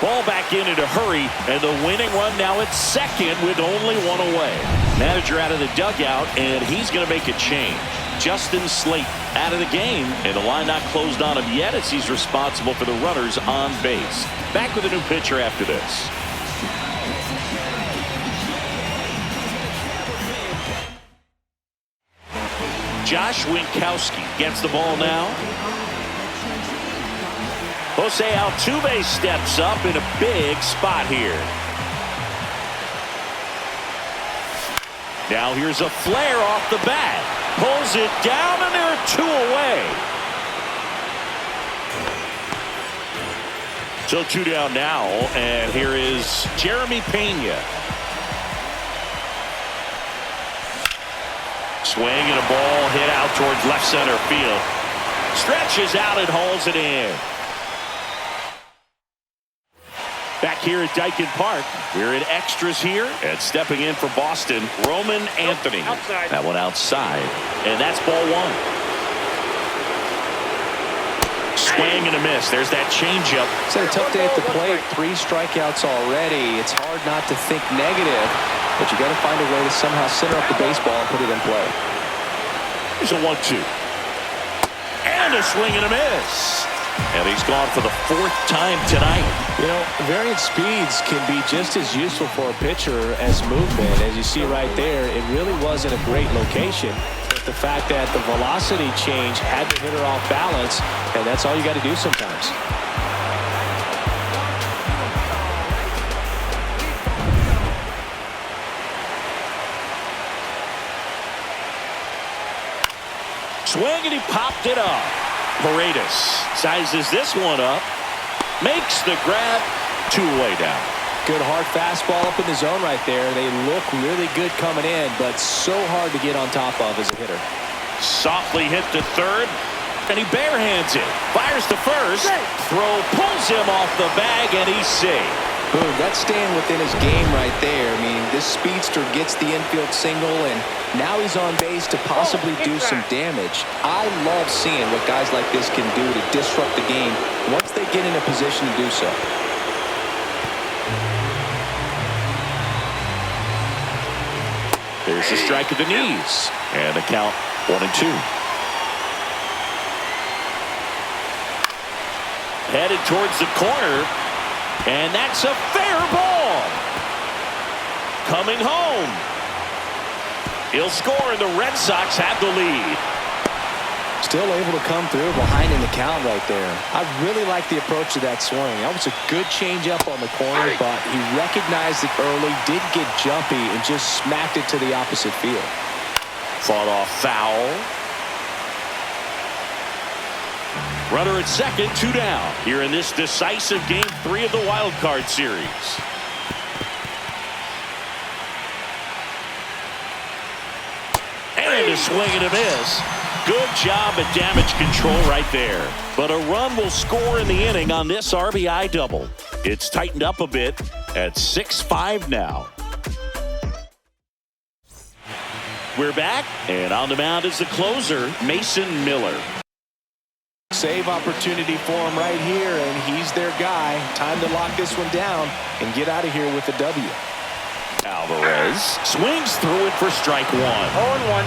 Ball back in a hurry, and the winning run now at second with only 1 away. Manager out of the dugout, and he's going to make a change. Justin Slate out of the game, and the line not closed on him yet as he's responsible for the runners on base. Back with a new pitcher after this. Josh Winkowski gets the ball now. Jose Altuve steps up in a big spot here. Now here's a flare off the bat. Pulls it down, and there are 2 away. So 2 down now, and here is Jeremy Pena. Swing and a ball hit out towards left center field. Stretches out and hauls it in. Back here at Dyken Park, we're in extras here, and stepping in for Boston, Roman Anthony. Outside. That one outside, and that's ball 1. Swing and a miss. There's that changeup. It's had a tough day at the plate. 3 strikeouts already. It's hard not to think negative, but you got to find a way to somehow center up the baseball and put it in play. Here's a 1-2. And a swing and a miss. And he's gone for the 4th time tonight. You know, variant speeds can be just as useful for a pitcher as movement. As you see right there, it really wasn't a great location. But the fact that the velocity change had the hitter off balance, and that's all you got to do sometimes. Swing, and he popped it up. Paredes sizes this one up. Makes the grab. 2 away down. Good hard fastball up in the zone right there. They look really good coming in, but so hard to get on top of as a hitter. Softly hit to third, and he barehands it. Fires to first. Throw pulls him off the bag, and he's safe. Boom, that's staying within his game right there. I mean, this speedster gets the infield single, and now he's on base to possibly do some damage. I love seeing what guys like this can do to disrupt the game once they get in a position to do so. There's a strike at the knees, and the count 1-2. Headed towards the corner. And that's a fair ball. Coming home. He'll score, and the Red Sox have the lead. Still able to come through behind in the count right there. I really like the approach to that swing. That was a good changeup on the corner, but he recognized it early, did get jumpy, and just smacked it to the opposite field. Fought off foul. Runner at second, 2 down here in this decisive Game 3 of the Wild Card Series. And a swing and a miss. Good job at damage control right there. But a run will score in the inning on this RBI double. It's tightened up a bit at 6-5 now. We're back, and on the mound is the closer, Mason Miller. Save opportunity for him right here, and he's their guy. Time to lock this one down and get out of here with a W. Alvarez swings through it for strike 1. 0-1.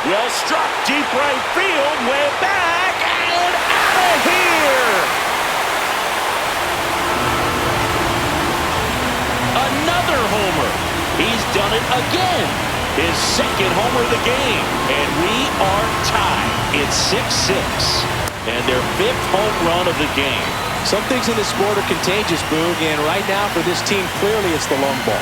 Well struck, deep right field, way back, and out of here! Another homer. He's done it again. His second homer of the game, and we are tied. It's 6-6, and their 5th home run of the game. Some things in this sport are contagious, Boog, and right now for this team, clearly it's the long ball.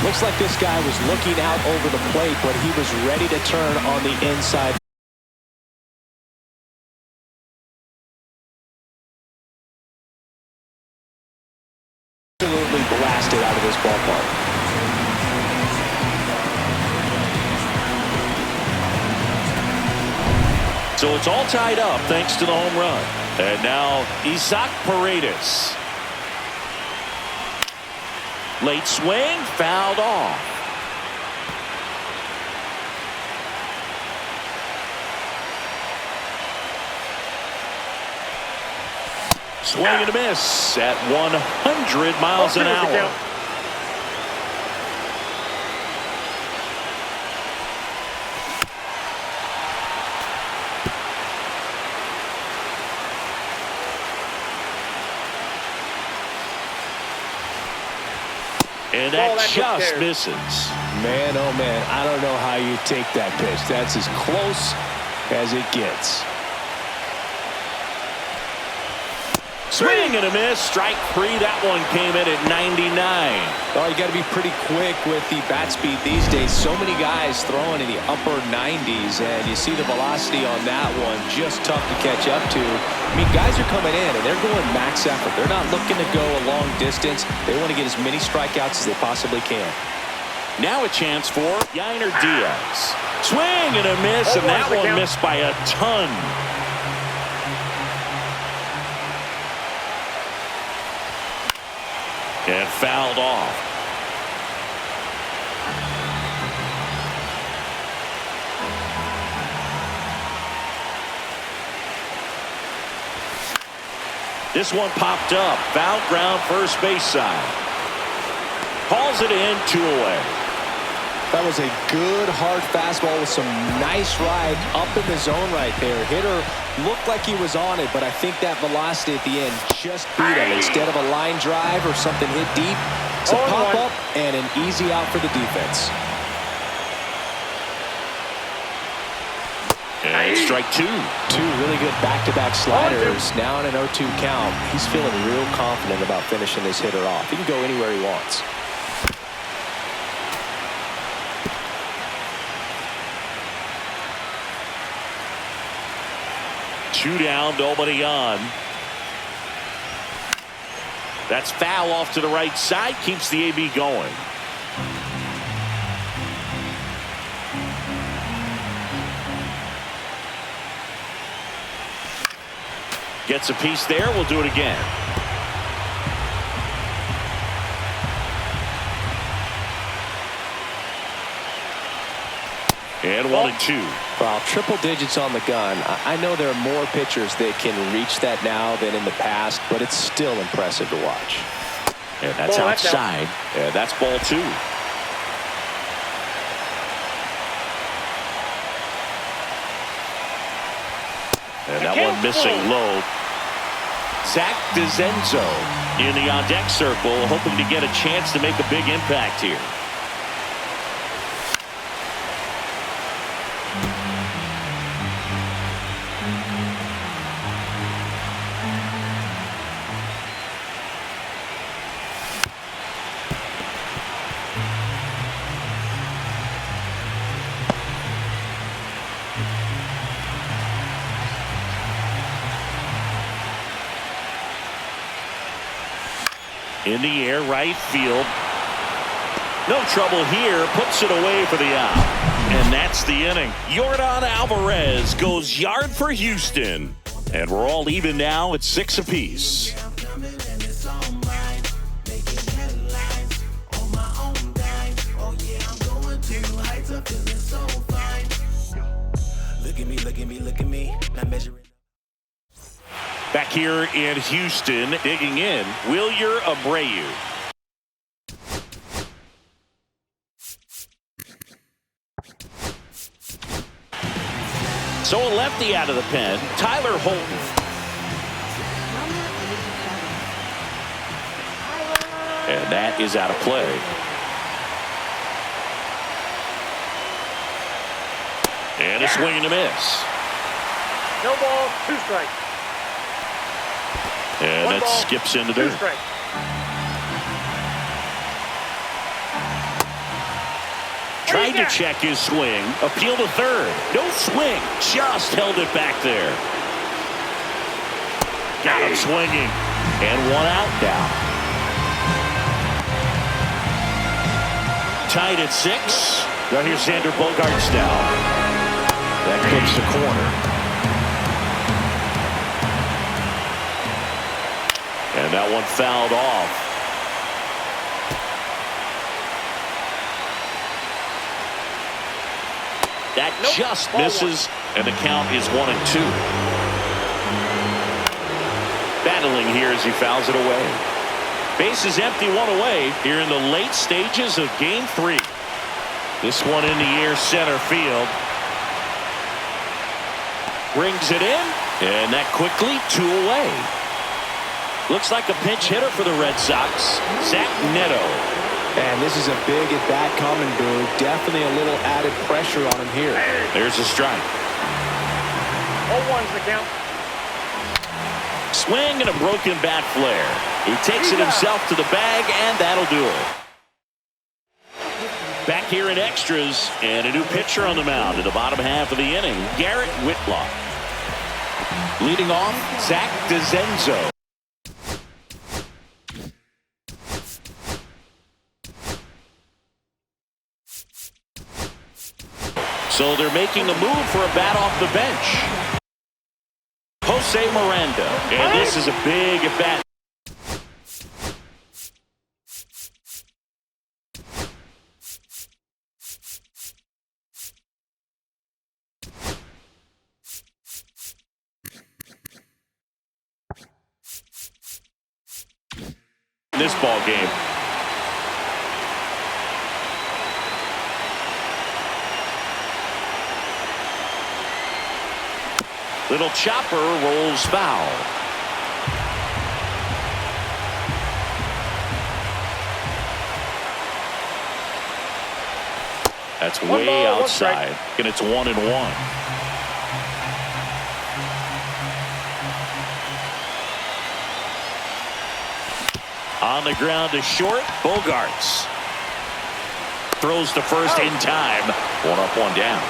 Looks like this guy was looking out over the plate, but he was ready to turn on the inside. Absolutely blasted out of this ballpark. So it's all tied up thanks to the home run. And now Isaac Paredes. Late swing, fouled off. Swing and a miss at 100 miles an hour. And that just misses. Man, oh man, I don't know how you take that pitch. That's as close as it gets. Swing and a miss. Strike 3. That one came in at 99. Oh, you got to be pretty quick with the bat speed these days. So many guys throwing in the upper 90s, and you see the velocity on that one. Just tough to catch up to. I mean, guys are coming in, and they're going max effort. They're not looking to go a long distance. They want to get as many strikeouts as they possibly can. Now a chance for Yainer Diaz. Swing and a miss, and that one missed by a ton. And fouled off. This one popped up. Foul ground, first base side. Hauls it in, 2 away. That was a good hard fastball with some nice ride up in the zone right there. Hitter looked like he was on it, but I think that velocity at the end just beat him. Instead of a line drive or something hit deep, it's a pop up and an easy out for the defense. And strike two. Two really good back-to-back sliders. Now in an 0-2 count. He's feeling real confident about finishing this hitter off. He can go anywhere he wants. Two down, nobody on. That's foul off to the right side. Keeps the AB going. Gets a piece there. We'll do it again. And 1-2. Well, triple digits on the gun. I know there are more pitchers that can reach that now than in the past, but it's still impressive to watch. And that's outside. And that's ball two. And that one missing low. Zach DeZenzo in the on-deck circle, hoping to get a chance to make a big impact here. In the air, right field. No trouble here. Puts it away for the out. And that's the inning. Yordan Alvarez goes yard for Houston. And we're all even now at 6 apiece. Look at me. Not measuring. Back here in Houston, digging in, Wilyer Abreu. So a lefty out of the pen, Tyler Holton. And that is out of play. And a swing and a miss. No ball, 2 strikes. And that skips into there. Tried to check his swing. Appeal to third. No swing. Just held it back there. Got him swinging. And 1 out now. Tied at 6. Now here's Xander Bogaerts now. That clips the corner. And that one fouled off. That just misses, and the count is 1-2. Battling here as he fouls it away. Base is empty, 1 away here in the late stages of Game 3. This one in the air, center field. Brings it in, and that quickly 2 away. Looks like a pinch hitter for the Red Sox, Zach Neto. And this is a big at-bat coming, Boo. Definitely a little added pressure on him here. There's a strike. 0-1's the count. Swing and a broken bat flare. He takes it himself to the bag, and that'll do it. Back here in extras, and a new pitcher on the mound in the bottom half of the inning, Garrett Whitlock. Leading off, Zach DeZenzo. So they're making a move for a bat off the bench. Jose Miranda. And this is a big at bat. This ball game. Little chopper rolls foul. That's way outside, and it's 1-1. On the ground to short. Bogarts throws to first in time. One up, one down.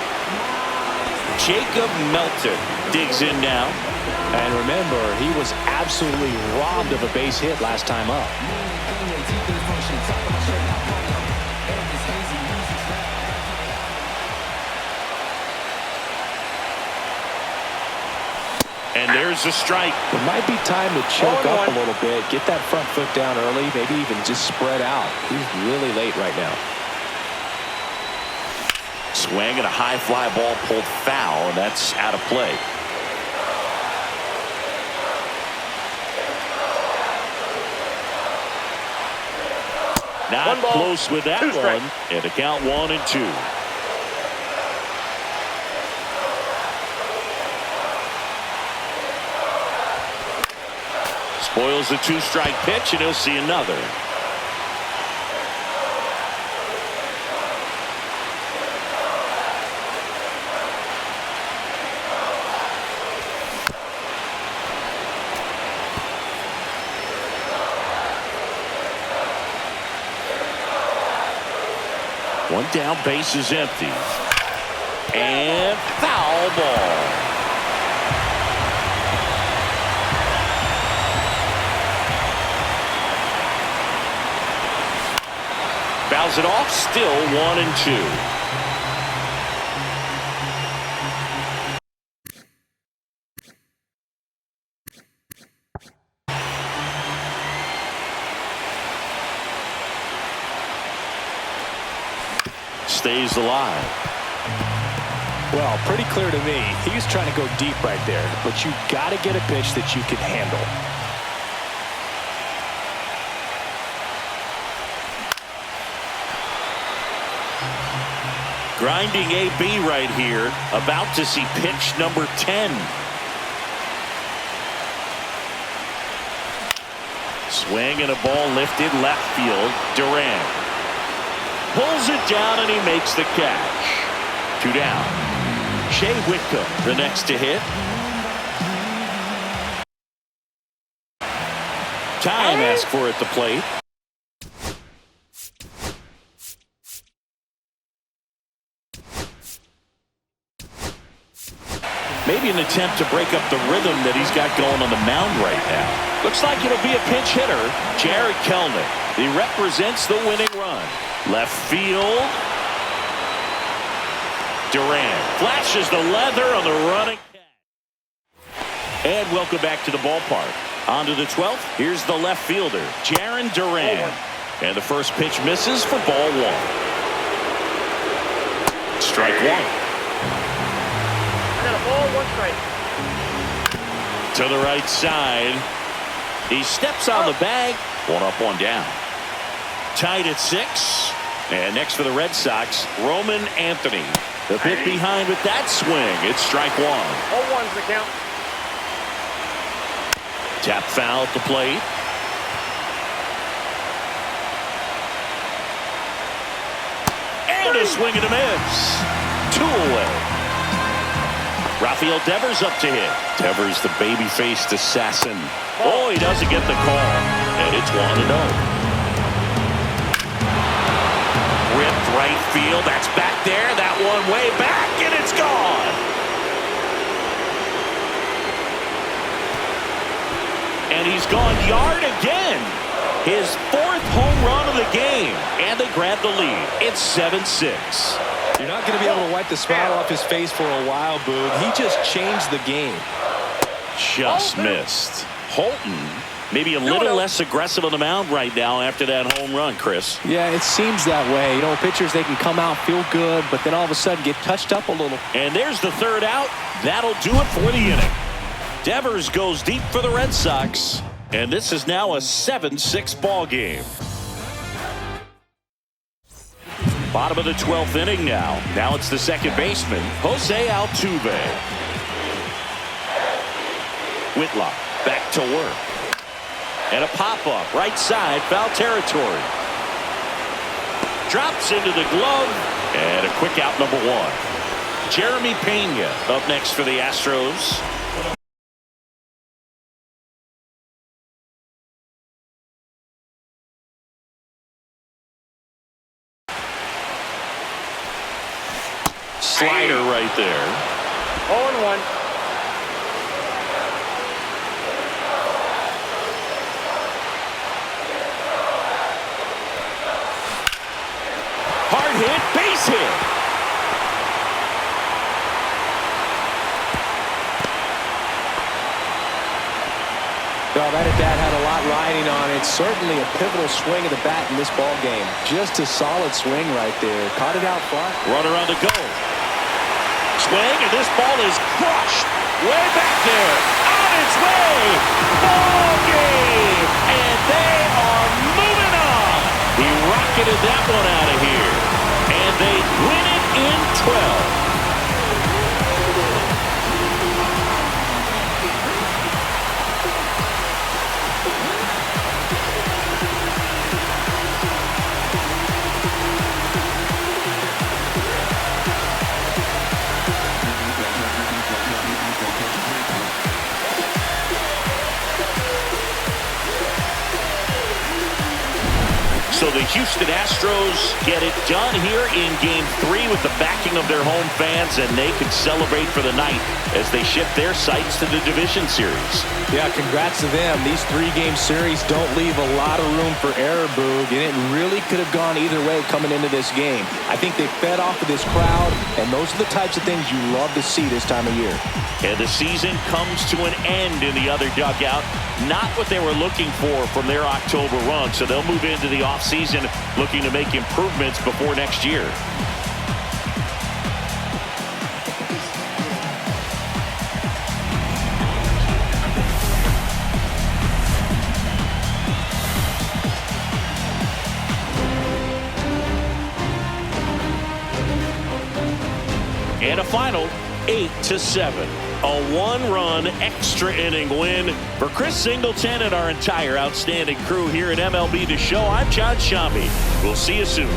Jacob Melton digs in now. And remember, he was absolutely robbed of a base hit last time up. And there's a strike. It might be time to choke up a little bit, get that front foot down early, maybe even just spread out. He's really late right now. Swing and a high fly ball pulled foul, and that's out of play. Not close with that one. And the count 1-2. Spoils the 2-strike pitch, and he'll see another. One down, base is empty. And foul ball. Fouls it off, still 1-2. Stays alive. Well, pretty clear to me, he was trying to go deep right there, but you got to get a pitch that you can handle. Grinding AB right here, about to see pitch number 10. Swing and a ball lifted left field. Durant pulls it down and he makes the catch. 2 down. Shea Whitcomb, the next to hit. Time asked for at the plate. Maybe an attempt to break up the rhythm that he's got going on the mound right now. Looks like it'll be a pinch hitter, Jared Kelnick. He represents the winning run. Left field. Durant flashes the leather on the running. And welcome back to the ballpark. On to the 12th. Here's the left fielder, Jarren Duran. And the first pitch misses for ball 1. Strike 1. I got a ball, 1 strike. To the right side. He steps on the bag. 1 up, 1 down. Tied at 6. And next for the Red Sox, Roman Anthony. The hit behind with that swing. It's strike 1. 0-1's the count. Tap foul at the plate. And a swing and a miss. 2 away. Rafael Devers up to hit. Devers, the baby-faced assassin. Oh, he doesn't get the call. And it's 1-0. Ripped right field. That's back there. That one way back, and it's gone. And he's gone yard again. His 4th home run of the game. And they grab the lead. It's 7-6. You're not going to be able to wipe the smile off his face for a while, Boog. He just changed the game. Just missed. Holton maybe a little less aggressive on the mound right now after that home run, Chris. Yeah, it seems that way. You know, pitchers, they can come out, feel good, but then all of a sudden get touched up a little. And there's the 3rd out. That'll do it for the inning. Devers goes deep for the Red Sox. And this is now a 7-6 ball game. Bottom of the 12th inning now. Now it's the second baseman, Jose Altuve. Whitlock back to work. And a pop-up right side, foul territory. Drops into the glove. And a quick out, number 1. Jeremy Pena up next for the Astros. right there. 0-1. Hard hit, base hit. Well, that at-bat had a lot riding on it. Certainly a pivotal swing of the bat in this ball game. Just a solid swing right there. Caught it out front. Runner on the go. Swing, and this ball is crushed. Way back there. On its way. Ball game. And they are moving on. He rocketed that one out of here. And they win it in 12. So the Houston Astros get it done here in Game 3 with the backing of their home fans, and they can celebrate for the night as they shift their sights to the division series. Yeah, congrats to them. These 3-game series don't leave a lot of room for error, Boog, and it really could have gone either way coming into this game. I think they fed off of this crowd, and those are the types of things you love to see this time of year. And the season comes to an end in the other dugout. Not what they were looking for from their October run, so they'll move into the offseason looking to make improvements before next year. And a final 8-7. A one-run extra inning win for Chris Singleton and our entire outstanding crew here at MLB The Show. I'm John Shambi. We'll see you soon.